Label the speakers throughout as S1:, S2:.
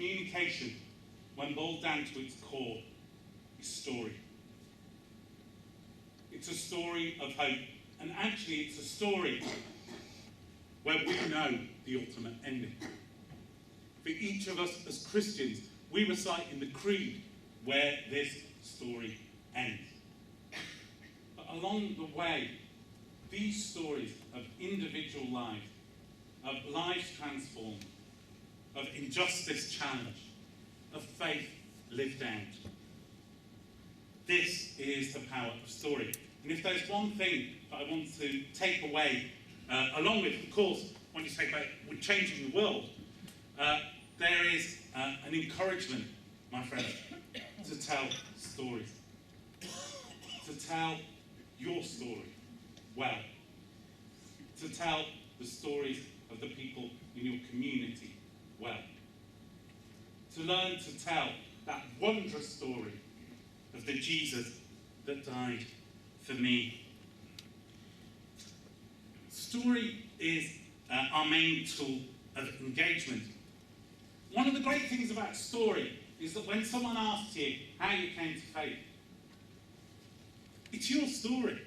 S1: communication, when boiled down to its core, is story. It's a story of hope. And actually, it's a story where we know the ultimate ending. For each of us as Christians, we recite in the Creed where this story ends. But along the way, these stories of individual lives, of lives transformed, of injustice challenged, of faith lived out. This is the power of story. And if there's one thing that I want to take away, along with, of course, when you say about we're changing the world, there is an encouragement, my friends, to tell stories. To tell your story well. To tell the stories of the people in your community well. To learn to tell that wondrous story of the Jesus that died for me. Story is our main tool of engagement. One of the great things about story is that when someone asks you how you came to faith, it's your story.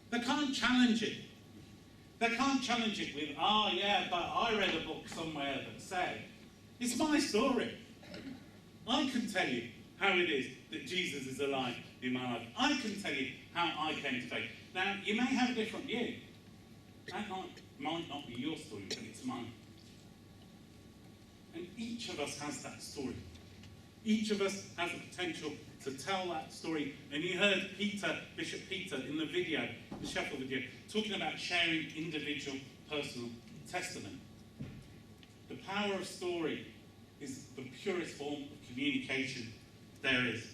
S1: They can't challenge it. They can't challenge it with, oh yeah, but I read a book somewhere that said. It's my story. I can tell you how it is that Jesus is alive in my life. I can tell you how I came to faith. Now, you may have a different view. That might not be your story, but it's mine. And each of us has that story. Each of us has the potential to tell that story. And you heard Peter, Bishop Peter, in the video, the Sheffield video, talking about sharing individual personal testament. The power of story is the purest form of communication there is.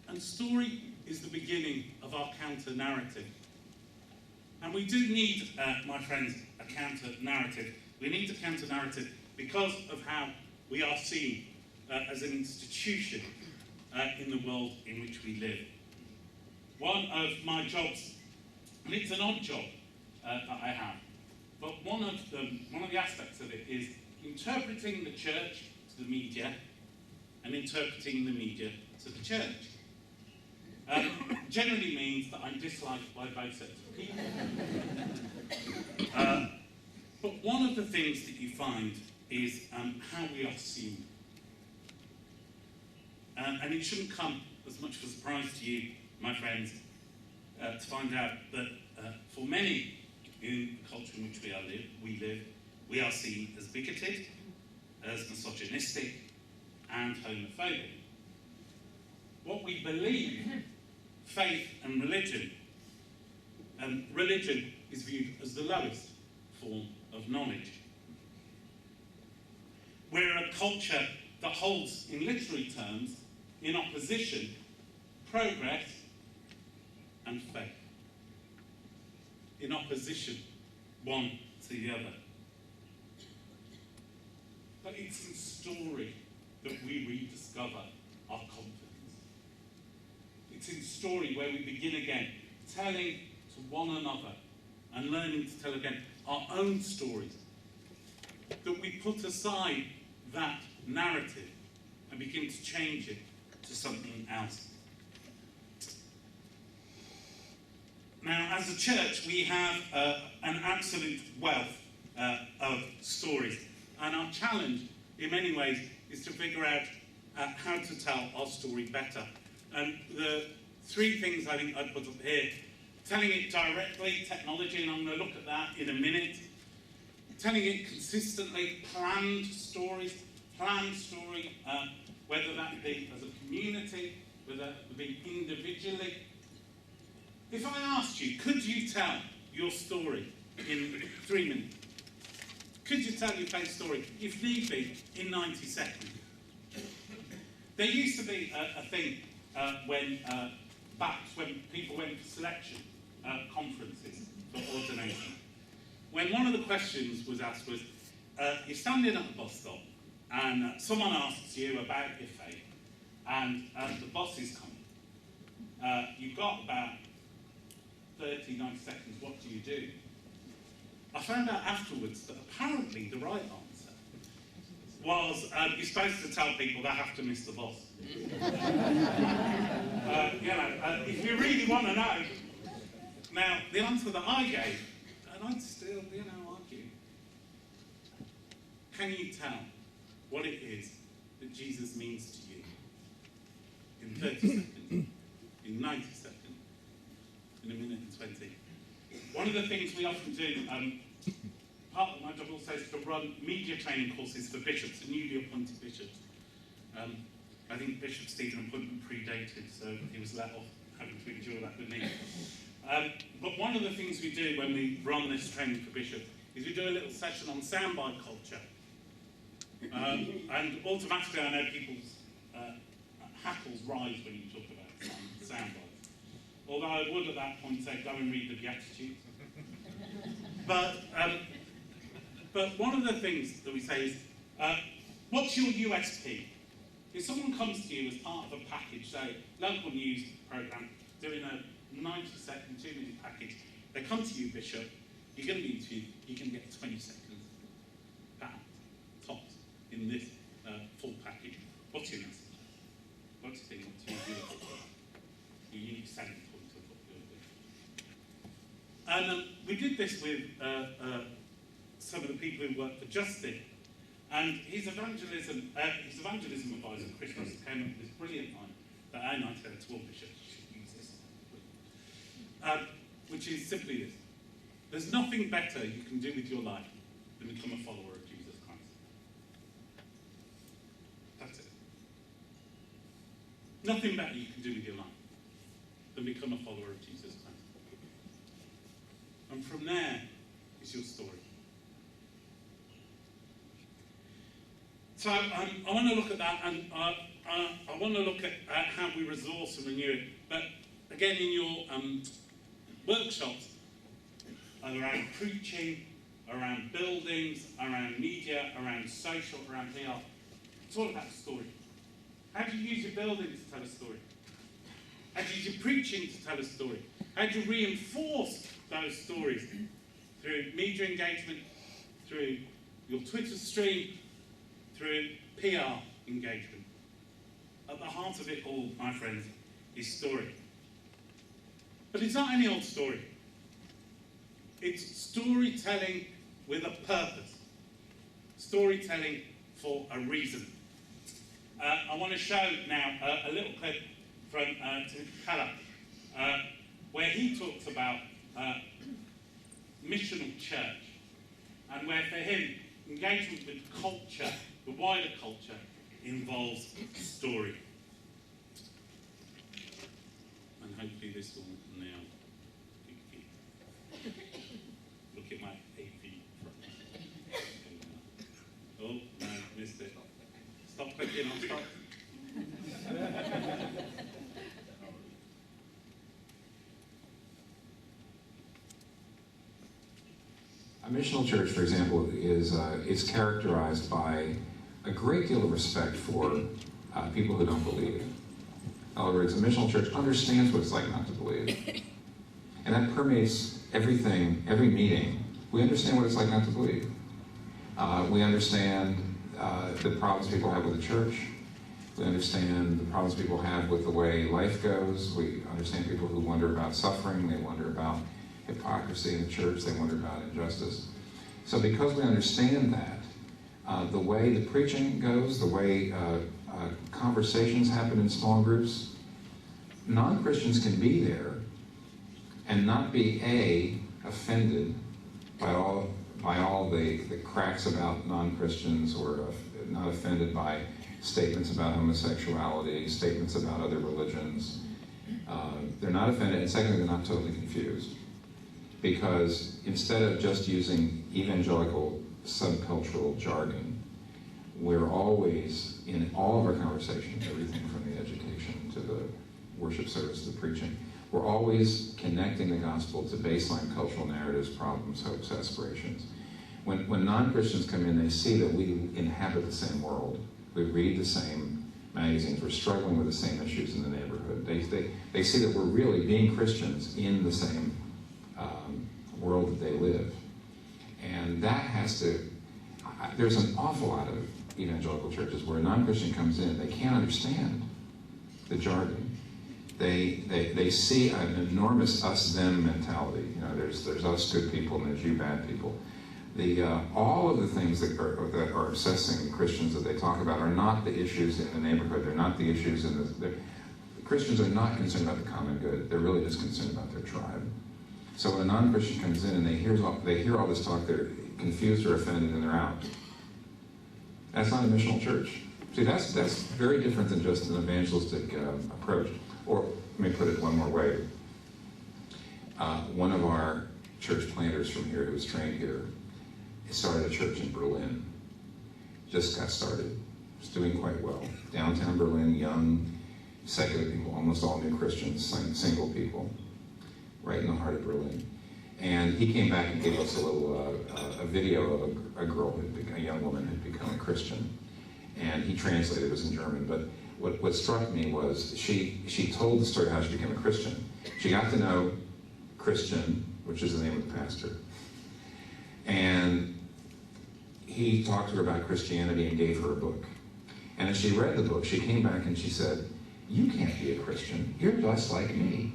S1: And story is the beginning of our counter-narrative. And we do need, my friends, a counter-narrative. We need a counter-narrative because of how we are seen as an institution in the world in which we live. One of my jobs, and it's an odd job that I have, but one of the aspects of it is interpreting the church to the media and interpreting the media to the church. Generally means that I'm disliked by both sets of people. But one of the things that you find is how we are seen. And it shouldn't come as much of a surprise to you, my friends, to find out that for many in the culture in which we live, we are seen as bigoted, as misogynistic, and homophobic. What we believe, faith and religion is viewed as the lowest form of knowledge. We're a culture that holds, in literary terms, in opposition, progress and faith. In opposition, one to the other. But it's in story that we rediscover our confidence. It's in story where we begin again, telling to one another and learning to tell again our own stories. That we put aside that narrative and begin to change it to something else. Now, as a church, we have an absolute wealth of stories. And our challenge, in many ways, is to figure out how to tell our story better. And the three things I think I'd put up here: telling it directly, technology, and I'm going to look at that in a minute. Telling it consistently, planned story, whether that be as a community, whether it be individually. If I asked you, could you tell your story in 3 minutes? Could you tell your faith story, if need be, in 90 seconds? There used to be a thing when people went for selection conferences for ordination. When one of the questions was asked was, you're standing at the bus stop and someone asks you about your faith and the bus is coming. You've got about 30, 90 seconds, what do you do? 100% found out afterwards that apparently the right answer was you're supposed to tell people they have to miss the bus. If you really want to know. Now, the answer that I gave, and I'd still, argue. Can you tell what it is that Jesus means to you? In 30 seconds, in 90 seconds, in a minute and 20. One of the things we often do, part of my job also is to run media training courses for bishops, and newly appointed bishops. I think Bishop Stephen's appointment predated, so he was let off having to endure that with me. But one of the things we do when we run this training for bishops is we do a little session on soundbite culture. And automatically I know people's hackles rise when you talk about soundbites. Although I would at that point say, go and read the Beatitudes. But one of the things that we say is, what's your USP? If someone comes to you as part of a package, say, local news programme, doing a 90-second, 2-minute package, they come to you, Bishop, you're going to be interviewed, you're going to get 20 seconds back, tops, in this full package. What's your message? What do you think? What's your beautiful? Your unique selling point of what you're doing. And we did this with some of the people who work for Justin. And his evangelism advisor, Chris Russ, came up with this brilliant line that I said to all bishops, you should use this, which is simply this. There's nothing better you can do with your life than become a follower of Jesus Christ. That's it. Nothing better you can do with your life than become a follower of Jesus Christ. And from there is your story. So I want to look at that, and I want to look at how we resource and renew it. But again, in your workshops, around preaching, around buildings, around media, around social, around PR, it's all about story. How do you use your buildings to tell a story? How do you use your preaching to tell a story? How do you reinforce those stories? Through media engagement, through your Twitter stream, through PR engagement. At the heart of it all, my friends, is story. But it's not any old story. It's storytelling with a purpose. Storytelling for a reason. I want to show now a little clip from Tim Keller, where he talks about missional church, and where for him, engagement with culture, the wider culture, involves story. And hopefully this will now look at my AV. Oh, no, missed it. Stop clicking on stop.
S2: A missional church, for example, is characterized by a great deal of respect for people who don't believe. In other words, a missional church understands what it's like not to believe. And that permeates everything, every meeting. We understand what it's like not to believe. We understand the problems people have with the church. We understand the problems people have with the way life goes. We understand people who wonder about suffering. They wonder about hypocrisy in the church. They wonder about injustice. So because we understand that, the way the preaching goes, the way conversations happen in small groups, non-Christians can be there and not be offended by all the cracks about non-Christians, or not offended by statements about homosexuality, statements about other religions. They're not offended, and secondly, they're not totally confused. Because instead of just using evangelical subcultural jargon, we're always, in all of our conversations, everything from the education to the worship service to the preaching, we're always connecting the gospel to baseline cultural narratives, problems, hopes, aspirations. When non-Christians come in, they see that we inhabit the same world. We read the same magazines. We're struggling with the same issues in the neighborhood. They see that we're really being Christians in the same world that they live. And that has to, there's an awful lot of evangelical churches where a non-Christian comes in, they can't understand the jargon. They see an enormous us-them mentality. There's us good people and there's you bad people. All of the things that are obsessing Christians that they talk about are not the issues in the neighborhood. They're not the issues in the Christians are not concerned about the common good. They're really just concerned about their tribe. So when a non-Christian comes in and they hear all this talk, they're confused or offended and they're out. That's not a missional church. See, that's very different than just an evangelistic approach. Or let me put it one more way. One of our church planters from here who was trained here started a church in Berlin. Just got started. Was doing quite well. Downtown Berlin, young, secular people, almost all new Christians, single people, right in the heart of Berlin. And he came back and gave us a video of a girl, a young woman who had become a Christian. And he translated, it was in German, but what struck me was she told the story of how she became a Christian. She got to know Christian, which is the name of the pastor, and he talked to her about Christianity and gave her a book. And as she read the book, she came back and she said, "You can't be a Christian. You're just like me.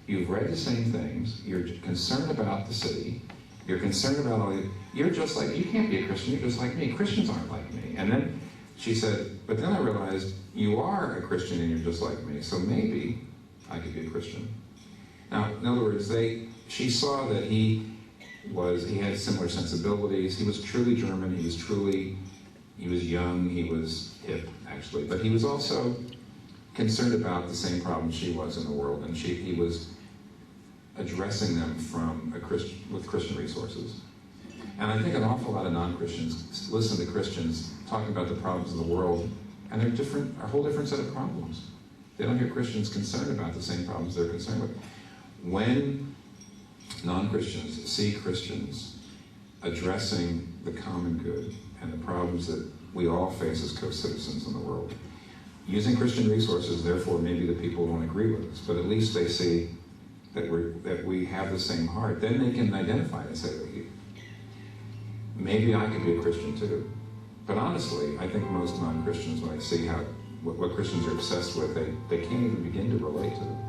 S2: You've read the same things. You're concerned about the city. You're concerned about you're just like, you can't be a Christian. You're just like me. Christians aren't like me." And then she said, "But then I realized you are a Christian and you're just like me, so maybe I could be a Christian." Now, in other words, she saw that he had similar sensibilities. He was truly German. He was young. He was hip, actually. But he was also concerned about the same problems she was in the world, and he was addressing them with Christian resources. And I think an awful lot of non-Christians listen to Christians talking about the problems of the world, and they're a whole different set of problems. They don't hear Christians concerned about the same problems they're concerned with. When non-Christians see Christians addressing the common good and the problems that we all face as co-citizens in the world, using Christian resources, therefore maybe the people won't agree with us, but at least they see that we have the same heart. Then they can identify and say, maybe I could be a Christian too. But honestly, I think most non-Christians, when I see what Christians are obsessed with, they can't even begin to relate to them.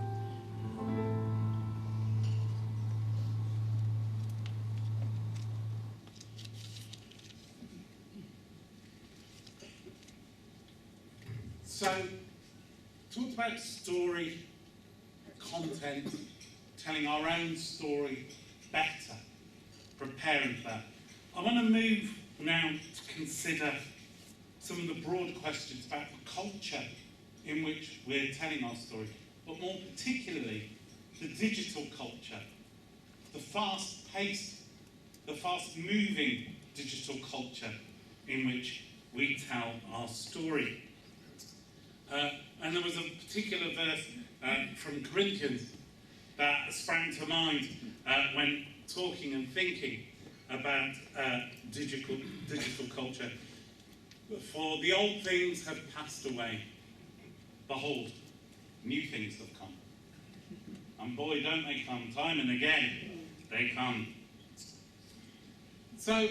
S1: So, talk about story, content, telling our own story better, preparing for that. I want to move now to consider some of the broad questions about the culture in which we're telling our story, but more particularly the digital culture, the fast-paced, the fast-moving digital culture in which we tell our story. And there was a particular verse from Corinthians that sprang to mind when talking and thinking about digital culture. For the old things have passed away. Behold, new things have come. And boy, don't they come, time and again, they come. So,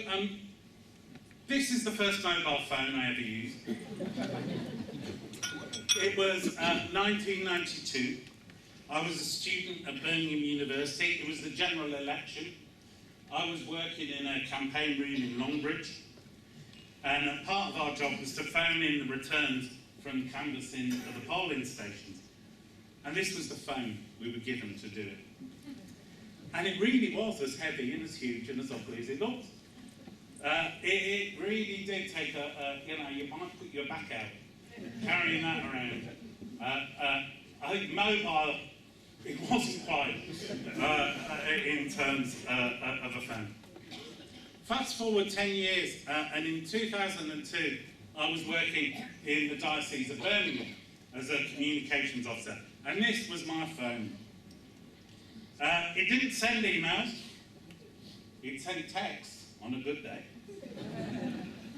S1: this is the first mobile phone I ever used. It was 1992. I was a student at Birmingham University. It was the general election. I was working in a campaign room in Longbridge. And part of our job was to phone in the returns from the canvassing of the polling stations. And this was the phone we were given to do it. And it really was as heavy and as huge and as ugly as it looked. It really did take you might put your back out carrying that around. I think mobile, it wasn't quite in terms of a phone. Fast forward 10 years, and in 2002, I was working in the Diocese of Birmingham as a communications officer, and this was my phone. It didn't send emails, it sent texts on a good day.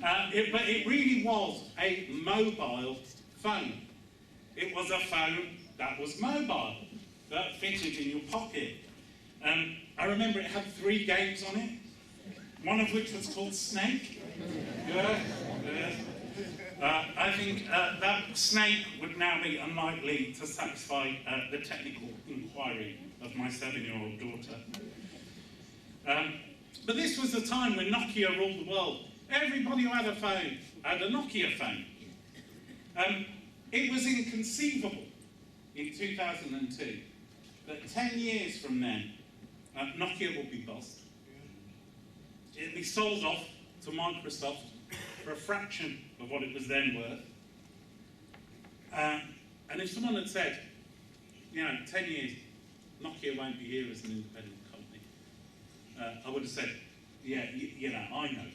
S1: But it really was a mobile phone. It was a phone that was mobile, that fitted in your pocket. I remember it had 3 games on it. one of which was called Snake. Yeah, yeah. I think that Snake would now be unlikely to satisfy the technical inquiry of my 7-year-old daughter. But this was a time when Nokia ruled the world. Everybody who had a phone had a Nokia phone. It was inconceivable in 2002 that 10 years from then, Nokia would be bust. It'd be sold off to Microsoft for a fraction of what it was then worth. And if someone had said, 10 years, Nokia won't be here as an independent company, I would have said, yeah, I know.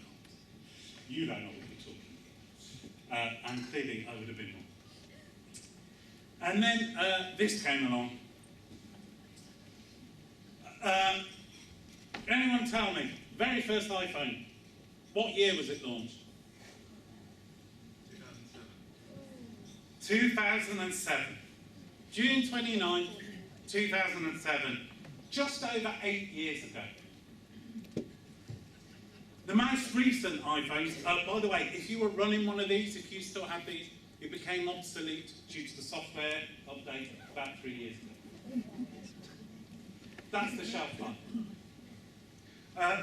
S1: You don't know what you're talking about. And clearly, I would have been wrong. And then this came along. Anyone tell me, very first iPhone, what year was it launched? 2007. June 29, 2007. Just over 8 years ago. The most recent iPhones, by the way, if you were running one of these, if you still had these, it became obsolete due to the software update about 3 years ago. That's the shelf life.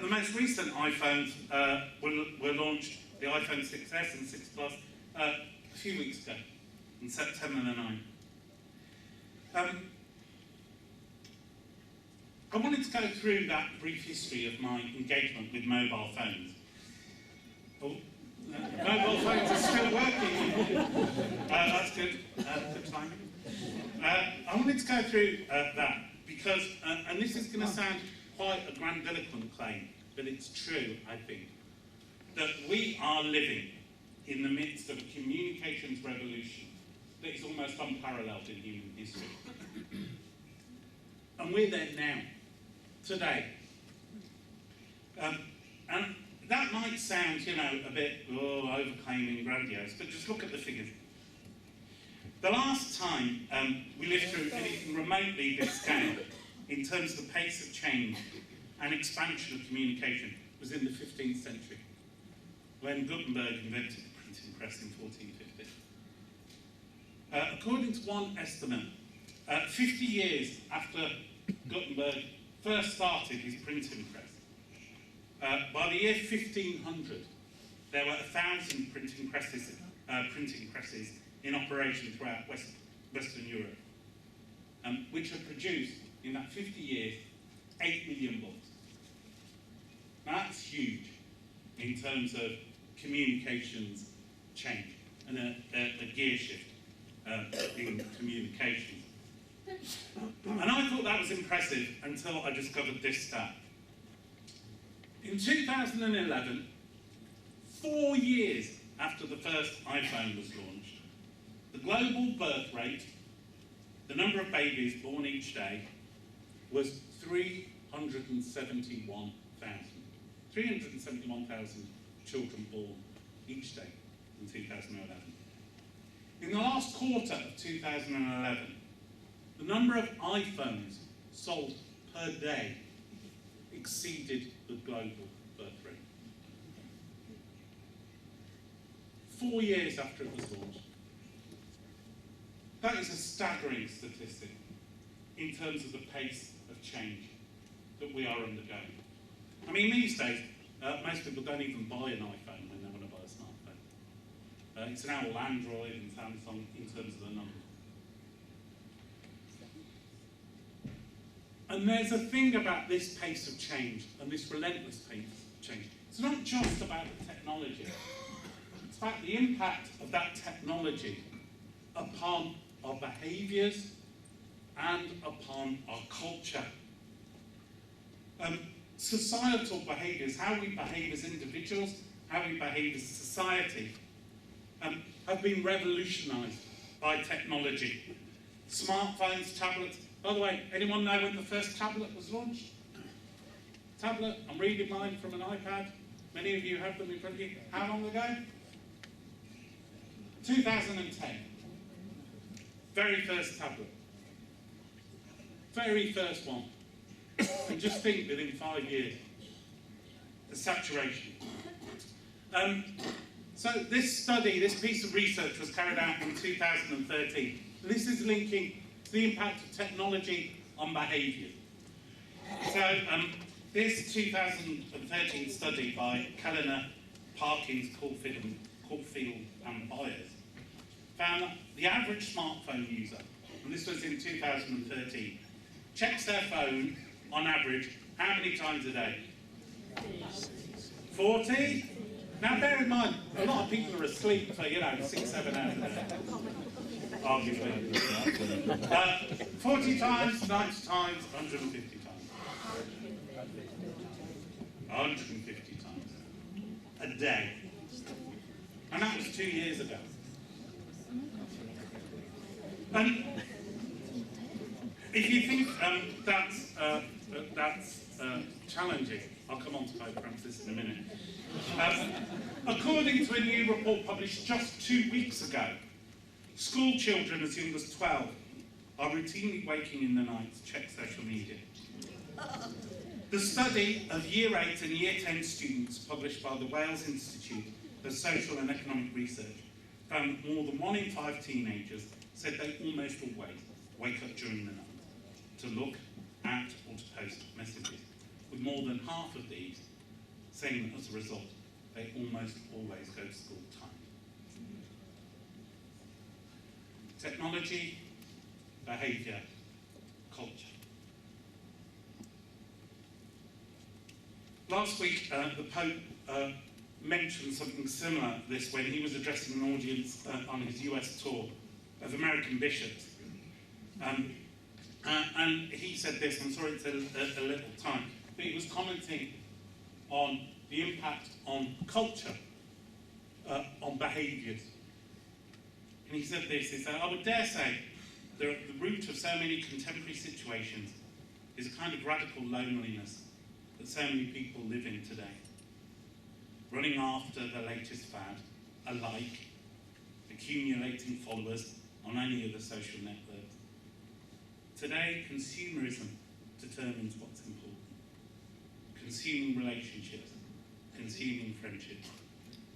S1: The most recent iPhones were launched, the iPhone 6S and 6 Plus, a few weeks ago, in September the 9th. I wanted to go through that brief history of my engagement with mobile phones. Oh, mobile phones are still working. That's good. Good time. I wanted to go through that because, and this is going to sound quite a grandiloquent claim, but it's true, I think, that we are living in the midst of a communications revolution that is almost unparalleled in human history. And we're there now, today. And that might sound, a bit overclaiming, grandiose, but just look at the figures. The last time we lived through anything remotely this scale, in terms of the pace of change and expansion of communication, was in the 15th century, when Gutenberg invented the printing press in 1450. According to one estimate, 50 years after Gutenberg first started his printing press, by the year 1500, there were 1,000 printing presses in operation throughout Western Europe, which had produced, in that 50 years, 8 million books. Now that's huge in terms of communications change and a gear shift in communications. And I thought that was impressive until I discovered this stat. In 2011, 4 years after the first iPhone was launched, the global birth rate, the number of babies born each day, was 371,000. 371,000 children born each day in 2011. In the last quarter of 2011, the number of iPhones sold per day exceeded the global birth rate. 4 years after it was launched. That is a staggering statistic in terms of the pace of change that we are undergoing. I mean, these days, most people don't even buy an iPhone when they want to buy a smartphone. It's now all Android and Samsung in terms of the numbers. And there's a thing about this pace of change and this relentless pace of change. It's not just about the technology. It's about the impact of that technology upon our behaviours and upon our culture. Societal behaviours, how we behave as individuals, how we behave as a society, have been revolutionised by technology. Smartphones, tablets. By the way, anyone know when the first tablet was launched? Tablet, I'm reading mine from an iPad. Many of you have them in front of you. How long ago? 2010. Very first tablet. Very first one. And just think, within 5 years, the saturation. So this study, this piece of research was carried out in 2013. This is linking to the impact of technology on behaviour. So this 2013 study by Kellner, Parkins, Caulfield and Byers found that the average smartphone user, and this was in 2013, checks their phone on average how many times a day? 40? Now bear in mind, a lot of people are asleep for, 6-7 hours a day. Arguably. 40 times, 90 times, 150 times. 150 times a day. And that was 2 years ago. And if you think that's challenging, I'll come on to this in a minute. According to a new report published just 2 weeks ago, school children as young as 12 are routinely waking in the night to check social media. The study of Year 8 and Year 10 students published by the Wales Institute of Social and Economic Research found that more than 1 in 5 teenagers said they almost always wake up during the night to look at or to post messages, with more than half of these saying that as a result they almost always go to school timed. Technology, behaviour, culture. Last week, the Pope mentioned something similar to this when he was addressing an audience on his US tour of American bishops. And he said this, I'm sorry it's a little time, but he was commenting on the impact on culture, on behaviours. And he said this, he said, I would dare say the root of so many contemporary situations is a kind of radical loneliness that so many people live in today. Running after the latest fad, a like, accumulating followers on any of the social networks. Today, consumerism determines what's important. Consuming relationships, consuming friendships,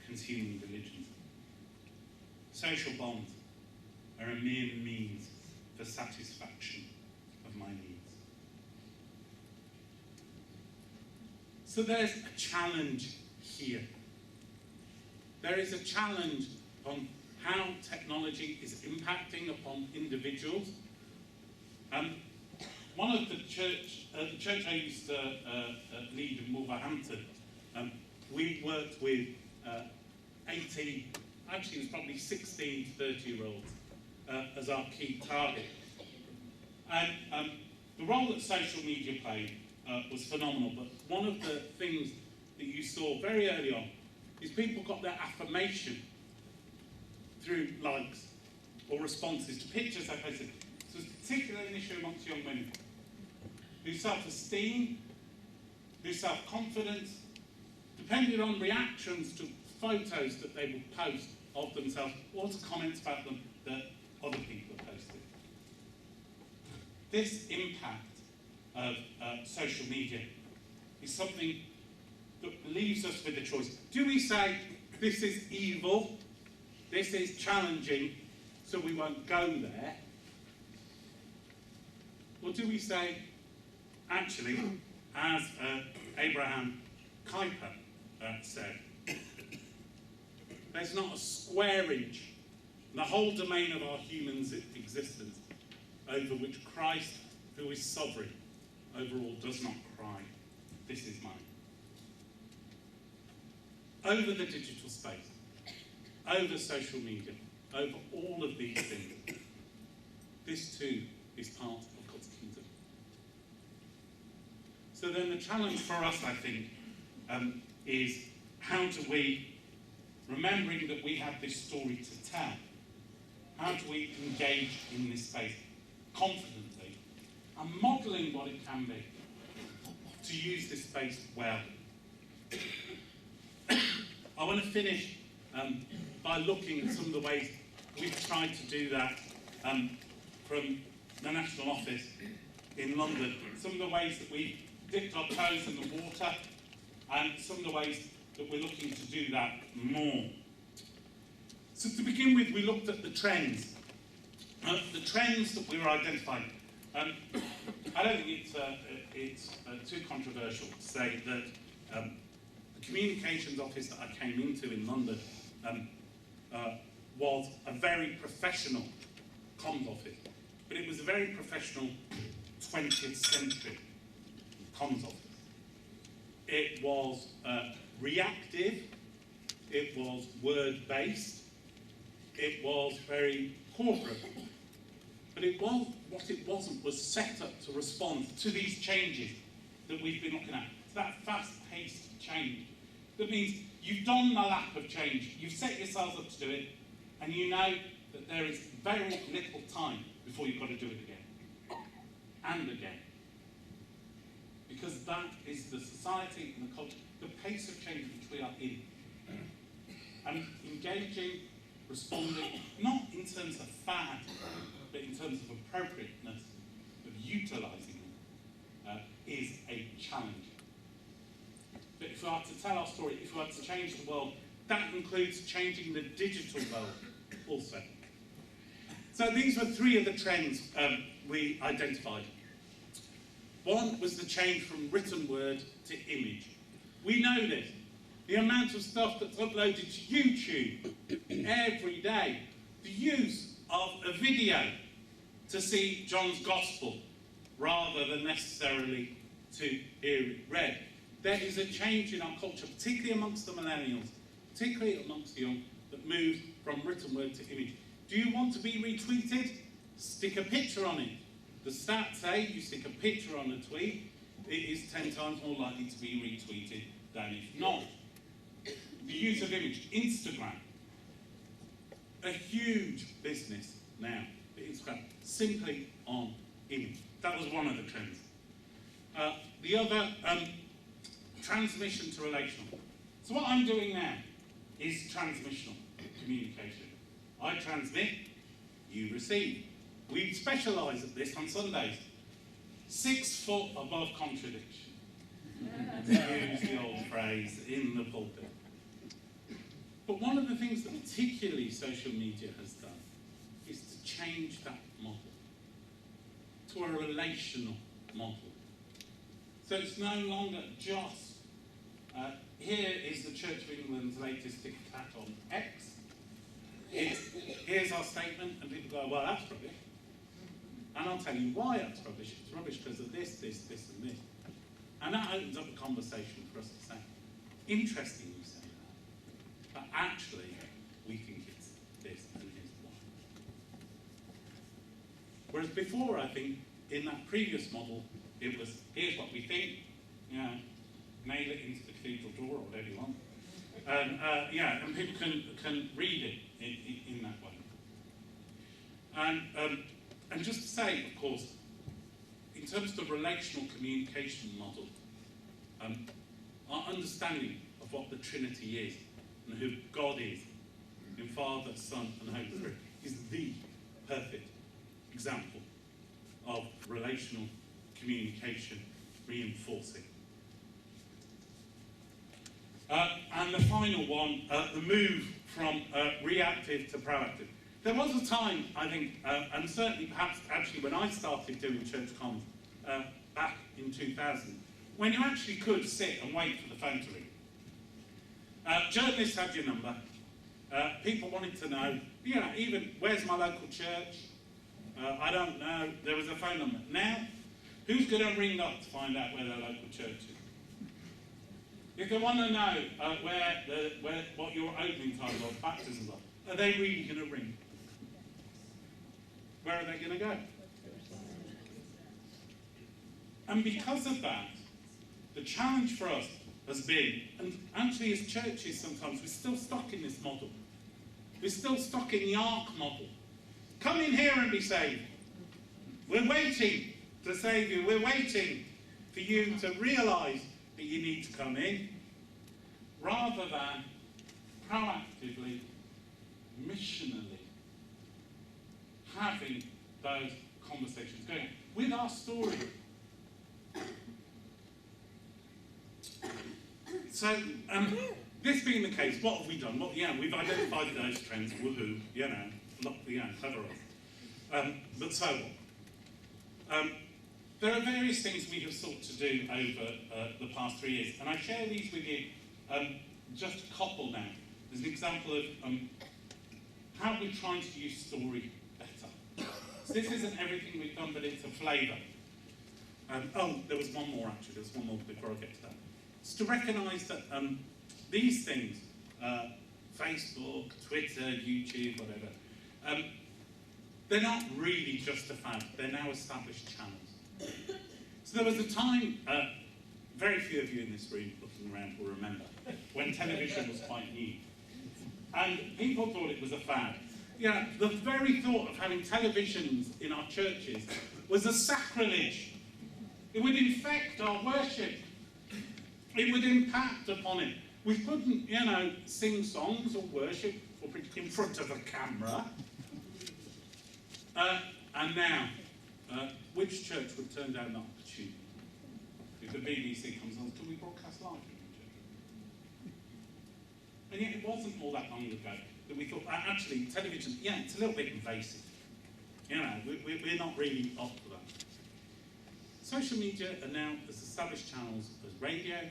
S1: consuming religions. Social bonds are a mere means for satisfaction of my needs. So there's a challenge here. There is a challenge on how technology is impacting upon individuals. One of the church I used to lead in Wolverhampton, we worked with 18, actually it was probably 16 to 30-year-olds as our key target. And the role that social media played was phenomenal, but one of the things that you saw very early on is people got their affirmation through likes or responses to pictures they posted. So it's particularly an issue amongst young women whose self-esteem, whose self-confidence depended on reactions to photos that they would post of themselves or to comments about them that other people have posted. This impact of social media is something that leaves us with a choice. Do we say, this is evil, this is challenging, so we won't go there? Or do we say, actually, as Abraham Kuyper said, there's not a square inch in the whole domain of our human existence over which Christ, who is sovereign over all, does not cry, this is mine. Over the digital space, over social media, over all of these things, this too is part of God's kingdom. So then the challenge for us, I think, is how do we, remembering that we have this story to tell, how do we engage in this space confidently and modelling what it can be to use this space well? I want to finish by looking at some of the ways we've tried to do that from the National Office in London. Some of the ways that we dipped our toes in the water and some of the ways that we're looking to do that more. So to begin with, we looked at the trends. The trends that we were identifying. I don't think it's too controversial to say that the communications office that I came into in London was a very professional comms office, but it was a very professional 20th century comms office. It was reactive, it was word-based, it was very corporate, but what it wasn't was set up to respond to these changes that we've been looking at. It's that fast-paced change. That means you've done the lap of change, you've set yourselves up to do it, and you know that there is very little time before you've got to do it again. And again. Because that is the society and the culture, the pace of change which we are in. And engaging, responding, not in terms of fad, but in terms of appropriateness, of utilising them, is a challenge. But if we are to tell our story, if we are to change the world, that includes changing the digital world also. So these were three of the trends we identified. One was the change from written word to image. We know this. The amount of stuff that's uploaded to YouTube every day, the use of a video to see John's Gospel rather than necessarily to hear it read. There is a change in our culture, particularly amongst the millennials, particularly amongst the young, that moves from written word to image. Do you want to be retweeted? Stick a picture on it. The stats say you stick a picture on a tweet, it is 10 times more likely to be retweeted than if not. The use of image, Instagram, a huge business now, Instagram, simply on image. That was one of the trends. The other, transmission to relational. So what I'm doing now is transmissional communication. I transmit, you receive. We specialise at this on Sundays. 6 foot above contradiction. To use the old phrase in the pulpit. But one of the things that particularly social media has done is to change that model to a relational model. So it's no longer just, here is the Church of England's latest tic-tac on X. Here's our statement, and people go, well, that's rubbish. And I'll tell you why that's rubbish. It's rubbish because of this, and this. And that opens up a conversation for us to say, interesting you say that, but actually, we think it's this, and here's why. Whereas before, I think, in that previous model, it was, here's what we think, nail it into the cathedral door or whatever you want. And people can read it in that way. And just to say, of course, in terms of the relational communication model, our understanding of what the Trinity is and who God is, in Father, Son, and Holy Spirit, is the perfect example of relational communication reinforcing. And the final one, the move from reactive to proactive. There was a time, I think, and certainly perhaps actually when I started doing church comms back in 2000, when you actually could sit and wait for the phone to ring. Journalists had your number. People wanted to know, even where's my local church? I don't know. There was a phone number. Now, who's going to ring up to find out where their local church is? If they want to know what your opening times are, baptisms are they really going to ring? Where are they going to go? And because of that, the challenge for us has been, and actually as churches sometimes, we're still stuck in this model. We're still stuck in the ARC model. Come in here and be saved. We're waiting to save you. We're waiting for you to realise that you need to come in, rather than proactively, missionally, having those conversations going with our story. So, this being the case, what have we done? Well, yeah, we've identified those trends, woohoo, you know, clever us. But so what? There are various things we have sought to do over the past 3 years, and I share these with you just a couple now. There's an example of how we're trying to use story better. So this isn't everything we've done, but it's a flavour. Oh, there was one more actually, there's one more before I get to that. It's to recognise that these things, Facebook, Twitter, YouTube, whatever, they're not really just a fad, they're now established channels. So there was a time, very few of you in this room looking around will remember, when television was quite new. And people thought it was a fad. Yeah, the very thought of having televisions in our churches was a sacrilege. It would infect our worship. It would impact upon it. We couldn't, you know, sing songs or worship or in front of a camera. And now, which church would turn down that opportunity? If the BBC comes on, can we broadcast live in your church? And yet it wasn't all that long ago that we thought, actually, television, yeah, it's a little bit invasive. You know, we're not really up for that. Social media are now as established channels as radio,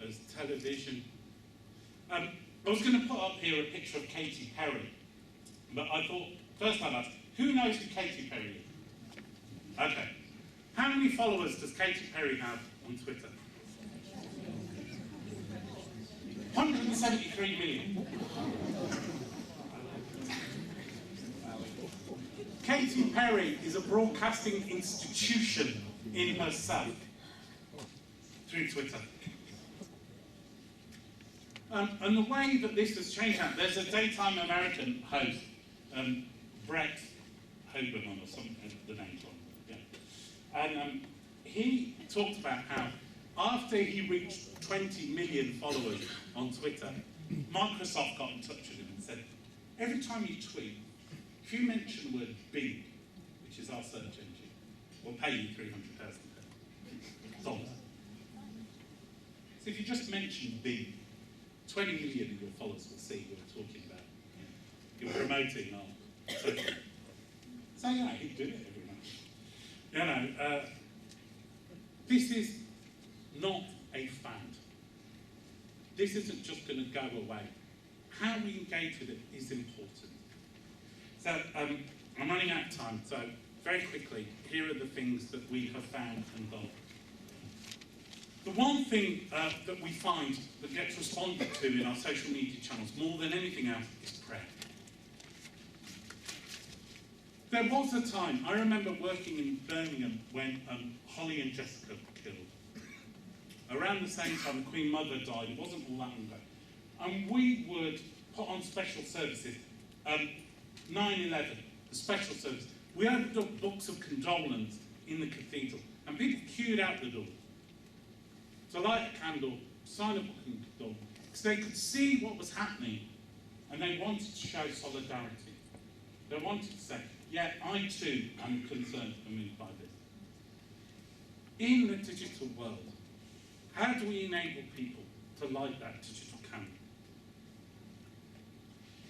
S1: as television. I was going to put up here a picture of Katy Perry, but I thought, first I'd ask, who knows who Katy Perry is? Okay. How many followers does Katy Perry have on Twitter? 173 million. Katy Perry is a broadcasting institution in herself through Twitter. And the way that this has changed out, there's a daytime American host, Brett Hoberman or something, the name's wrong, yeah. And he talked about how after he reached 20 million followers on Twitter, Microsoft got in touch with him and said, every time you tweet, if you mention the word Bing, which is our search engine, we'll pay you $300,000. So if you just mention Bing, 20 million of your followers will see what we're talking about. You're promoting our search engine. So yeah, he'd do it every night. You know, this is not a fad. This isn't just going to go away. How we engage with it is important. So I'm running out of time, so very quickly, here are the things that we have found and done. The one thing that we find that gets responded to in our social media channels more than anything else is prayer. There was a time, I remember working in Birmingham when Holly and Jessica were killed. Around the same time the Queen Mother died, it wasn't all that long ago. And we would put on special services. 9/11, the special service. We opened up books of condolence in the cathedral, and people queued out the door to light a candle, sign a book of condolence, because they could see what was happening, and they wanted to show solidarity. They wanted to say, yeah, I too am concerned and moved by this. In the digital world, how do we enable people to light that digital candle?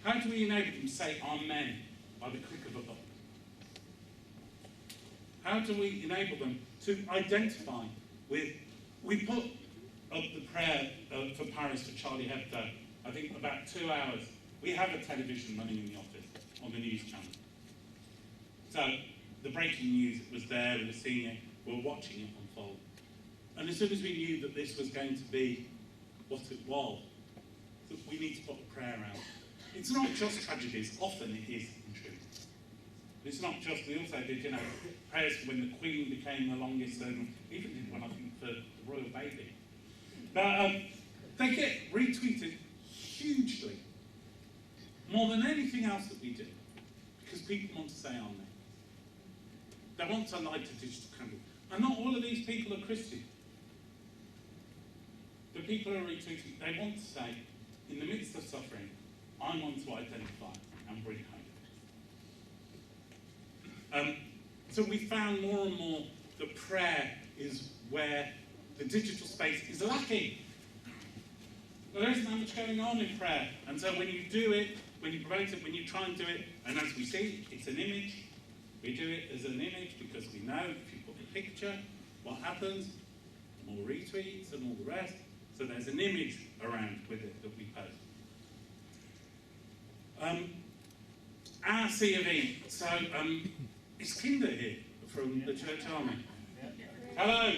S1: How do we enable them to say Amen by the click of a button? How do we enable them to identify with, we put up the prayer for Paris for Charlie Hebdo, I think about 2 hours. We have a television running in the office on the news channel. So the breaking news was there, we were seeing it, we were watching it unfold. And as soon as we knew that this was going to be what it was, that we need to put a prayer out. It's not just tragedies, often it is in truth. It's not just, we also did, you know, prayers for when the Queen became the longest serving, even did one, I think, for the royal baby. But they get retweeted hugely, more than anything else that we do, because people want to say Amen. They want to light a digital candle. And not all of these people are Christian. The people who are retweeting, they want to say, in the midst of suffering, I want to identify and bring hope. So we found more and more that prayer is where the digital space is lacking. Well, there isn't that much going on in prayer. And so when you do it, when you promote it, when you try and do it, and as we see, it's an image. We do it as an image because we know if you put a picture, what happens? More retweets and all the rest. So there's an image around with it that we post. Our C of E. So is Kinder here from the Church Army? Hello.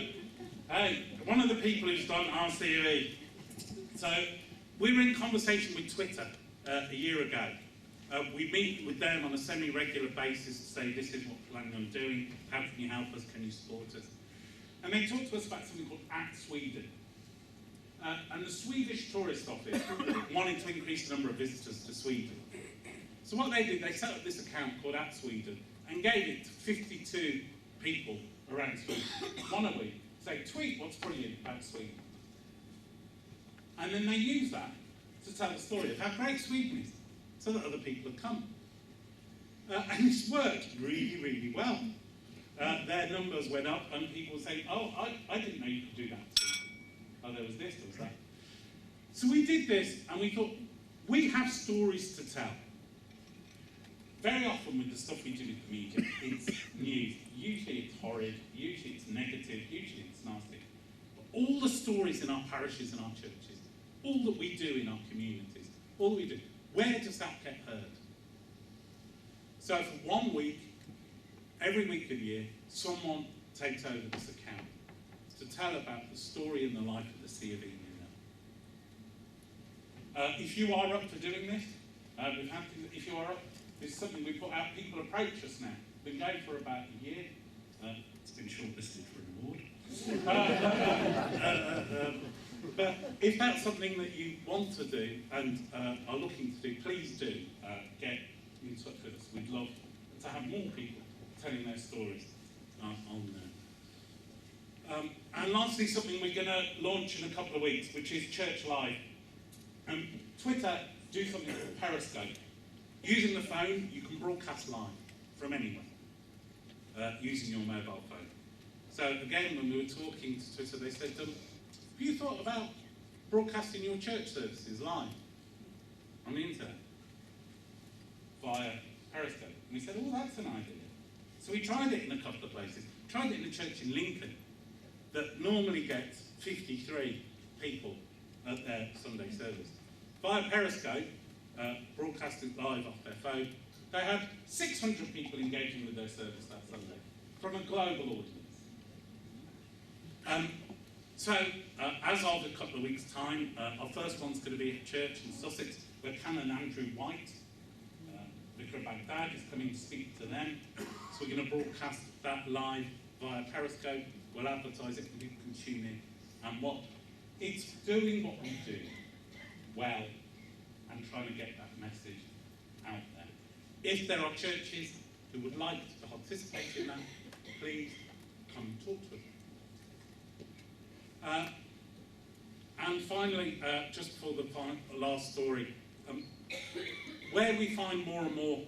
S1: Hey, one of the people who's done our C of E. So we were in conversation with Twitter a year ago. We meet with them on a semi-regular basis to say, this is what we're planning on doing, how can you help us, can you support us? And they talked to us about something called At Sweden. And the Swedish Tourist Office wanted to increase the number of visitors to Sweden. So what they did, they set up this account called At Sweden and gave it to 52 people around Sweden, one a week. Say, tweet what's brilliant about Sweden. And then they use that to tell the story of how great Sweden is, so that other people have come. And it's worked really, really well. Their numbers went up, and people were saying, oh, I didn't know you could do that. Oh, there was this, there was that. So we did this, and we thought, we have stories to tell. Very often with the stuff we do with the media, it's news. Usually it's horrid, usually it's negative, usually it's nasty. But all the stories in our parishes and our churches, all that we do in our communities, all that we do, where does that get heard? So for 1 week, every week of the year, someone takes over this account to tell about the story and the life of the C of E. If you are up for doing this, if you are up, this is something we put out. People approach us now. Been going for about a year. It's been shortlisted for an award. But if that's something that you want to do and are looking to do, please do get in touch with us. We'd love to have more people telling their stories on there. And lastly, something we're going to launch in a couple of weeks, which is Church Live. Twitter do something called Periscope. Using the phone, you can broadcast live from anywhere using your mobile phone. So again, when we were talking to Twitter, they said, have you thought about broadcasting your church services live on the internet via Periscope? And we said, oh, that's an idea. So we tried it in a couple of places. Tried it in a church in Lincoln that normally gets 53 people at their Sunday service. Via Periscope, broadcasted live off their phone, they had 600 people engaging with their service that Sunday from a global audience. As of a couple of weeks' time, our first one's going to be at church in Sussex, where Canon Andrew White, Vicar of Baghdad, is coming to speak to them. So we're going to broadcast that live via Periscope. We'll advertise it and people can tune in. And what it's doing what we do well and trying to get that message out there. If there are churches who would like to participate in that, please come and talk to us. And finally, just for the last story, where we find more and more,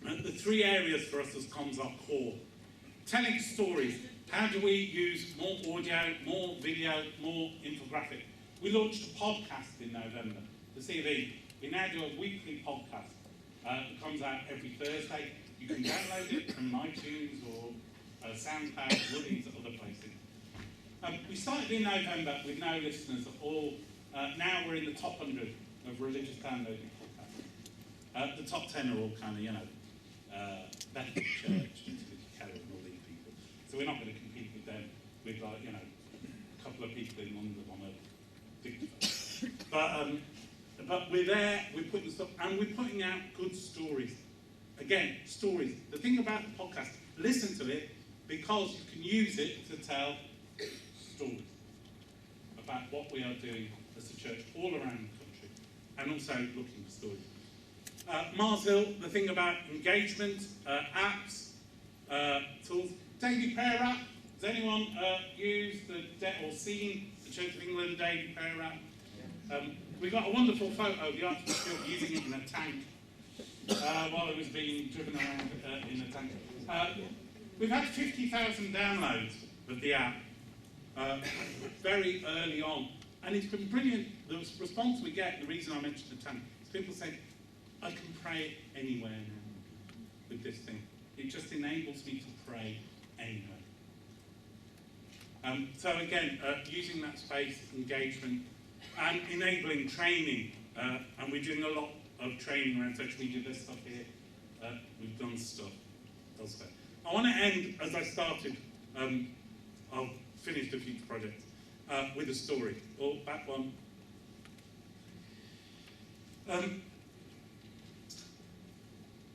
S1: the three areas for us as comms are core. Telling stories. How do we use more audio, more video, more infographic? We launched a podcast in November, the C of E. We now do a weekly podcast. It comes out every Thursday. You can download it from iTunes or SoundCloud, Woodies, or other places. We started in November with no listeners at all. Now we're in the top 100 of religious downloading podcasts. The top 10 are all kind of, Bethel Church, Keller, and all these people. So we're not going to compete with them with, a couple of people in London on a big but we're there, we're putting stuff, and we're putting out good stories. Again, stories. The thing about the podcast, listen to it because you can use it to tell stories about what we are doing as a church all around the country, and also looking for stories. Mars Hill, the thing about engagement, apps, tools. Daily Prayer app. Has anyone used or seen the Church of England Daily Prayer app? We got a wonderful photo of the Archbishop using it in a tank while it was being driven around in a tank. We've had 50,000 downloads of the app very early on. And it's been brilliant. The response we get, the reason I mentioned the tank, is people saying, I can pray anywhere now with this thing. It just enables me to pray anywhere. So again, using that space, engagement, and enabling training. And we're doing a lot of training around social media. There's stuff here. We've done stuff elsewhere. I want to end, as I started, I'll finish the future project, with a story. Oh, back one. A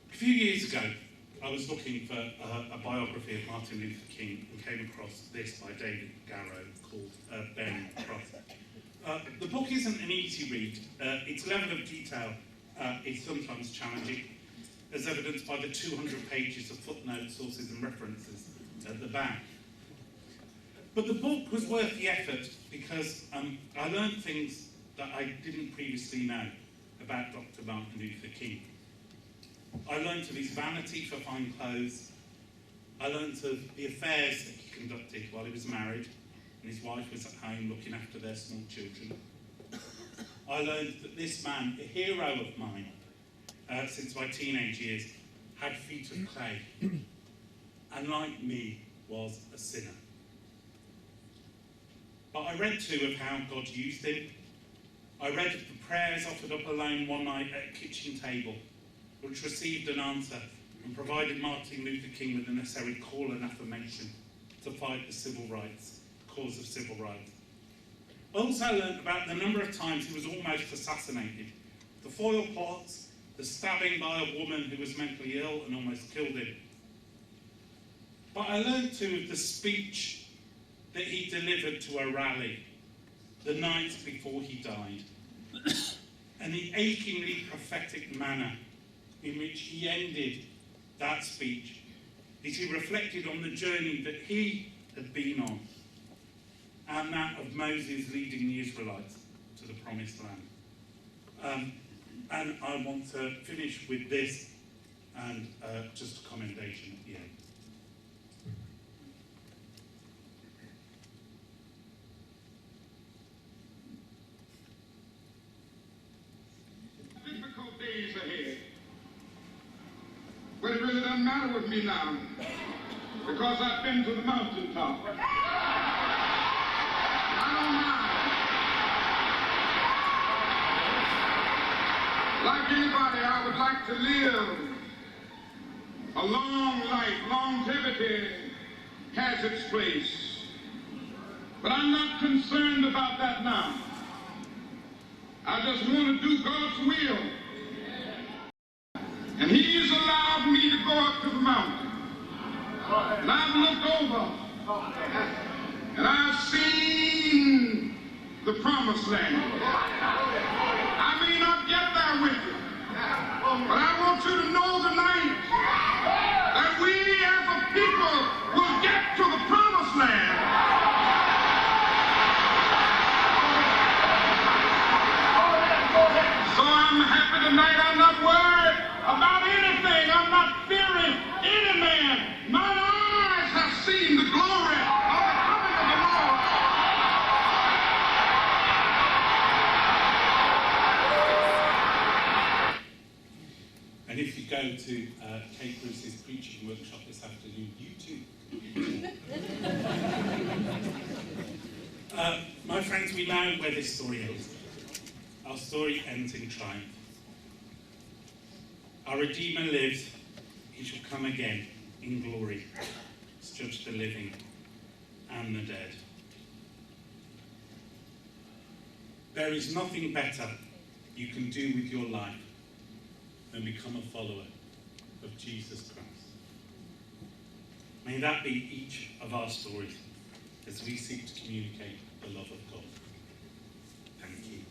S1: few years ago, I was looking for a biography of Martin Luther King and came across this by David Garrow called Ben Cross. The book isn't an easy read. Its level of detail is sometimes challenging, as evidenced by the 200 pages of footnotes, sources and references at the back. But the book was worth the effort because I learned things that I didn't previously know about Dr. Martin Luther King. I learned of his vanity for fine clothes. I learned of the affairs that he conducted while he was married and his wife was at home looking after their small children. I learned that this man, a hero of mine, since my teenage years, had feet of clay, and like me, was a sinner. But I read too of how God used him. I read of the prayers offered up alone one night at a kitchen table, which received an answer and provided Martin Luther King with the necessary call and affirmation to fight the civil rights, cause of civil rights. I also learned about the number of times he was almost assassinated, the foil plots, the stabbing by a woman who was mentally ill and almost killed him. But I learned too of the speech that he delivered to a rally the night before he died, and the achingly prophetic manner in which he ended that speech as he reflected on the journey that he had been on and that of Moses leading the Israelites to the promised land. And I want to finish with this and just a commendation at the end.
S3: Difficult days ahead. But it really doesn't matter with me now, because I've been to the mountaintop. I don't mind. Like anybody, I would like to live a long life. Longevity has its place. But I'm not concerned about that now. I just want to do God's will. And He's allowed me to go up to the mountain. And I've looked over, and I've seen the promised land. I may not get there with you, but I want you to know tonight that we as a people will get to the promised land. So I'm happy tonight. I'm not worried about anything. I'm not fearing any man. Mine eyes have seen the glory of the coming of the Lord.
S1: And if you go to Kate Bruce's preaching workshop this afternoon, you too. My friends, we know where this story ends. Our story ends in triumph. Our Redeemer lives. He shall come again in glory to judge the living and the dead. There is nothing better you can do with your life than become a follower of Jesus Christ. May that be each of our stories as we seek to communicate the love of God. Thank you.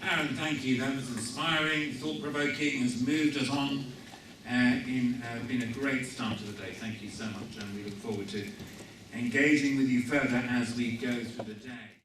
S4: Aaron, thank you. That was inspiring, thought-provoking, has moved us on. Been a great start to the day. Thank you so much, and we look forward to engaging with you further as we go through the day.